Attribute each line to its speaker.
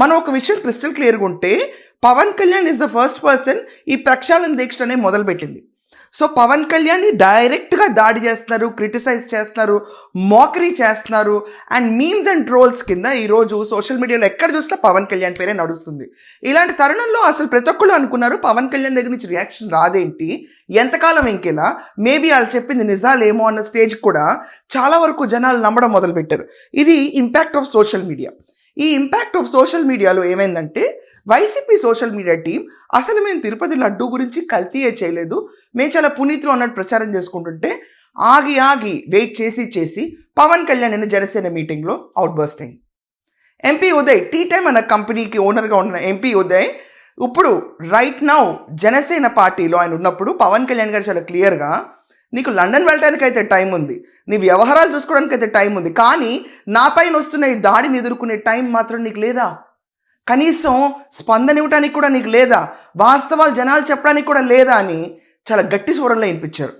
Speaker 1: మనం ఒక విషయం క్రిస్టల్ క్లియర్గా ఉంటే Pawan Kalyan is the first person ఈ ప్రక్షాళన దీక్ష అనేది మొదలుపెట్టింది. సో పవన్ కళ్యాణ్ని డైరెక్ట్గా దాడి చేస్తున్నారు, క్రిటిసైజ్ చేస్తున్నారు, మోకరీ చేస్తున్నారు. అండ్ మీమ్స్ అండ్ ట్రోల్స్ కింద ఈరోజు సోషల్ మీడియాలో ఎక్కడ చూసినా పవన్ కళ్యాణ్ పేరే నడుస్తుంది. ఇలాంటి తరుణంలో అసలు ప్రతి ఒక్కళ్ళు అనుకున్నారు పవన్ కళ్యాణ్ దగ్గర నుంచి రియాక్షన్ రాదేంటి, ఎంతకాలం ఇంకెలా, మేబీ వాళ్ళు చెప్పింది నిజాలేమో అన్న స్టేజ్ కూడా చాలా వరకు జనాలు నమ్మడం మొదలుపెట్టారు. ఇది ఇంపాక్ట్ ఆఫ్ సోషల్ మీడియా. ఈ ఇంపాక్ట్ ఆఫ్ సోషల్ మీడియాలో ఏమైందంటే వైసీపీ సోషల్ మీడియా టీం అసలు మేము తిరుపతి లడ్డూ గురించి కల్తీయే చేయలేదు, మేము చాలా పునీతులు అన్నట్టు ప్రచారం చేసుకుంటుంటే ఆగి వెయిట్ చేసి పవన్ కళ్యాణ్ నిన్న జనసేన మీటింగ్లో అవుట్ బర్స్ట్ అయింది. ఎంపీ ఉదయ్, టీ టైమ్ అన్న కంపెనీకి ఓనర్గా ఉన్న ఎంపీ ఉదయ్ ఇప్పుడు రైట్ నౌ జనసేన పార్టీలో ఆయన ఉన్నప్పుడు పవన్ కళ్యాణ్ గారు చాలా క్లియర్గా నీకు లండన్ వెళ్ళడానికి అయితే టైం ఉంది, నీ వ్యవహారాలు చూసుకోవడానికి అయితే టైం ఉంది, కానీ నా పైన వస్తున్న ఈ దాడిని ఎదుర్కొనే టైం మాత్రం నీకు లేదా, కనీసం స్పందన ఇవ్వడానికి కూడా నీకు లేదా, వాస్తవాలు జనాలు చెప్పడానికి కూడా లేదా అని చాలా గట్టి స్వరంలో వినిపించారు.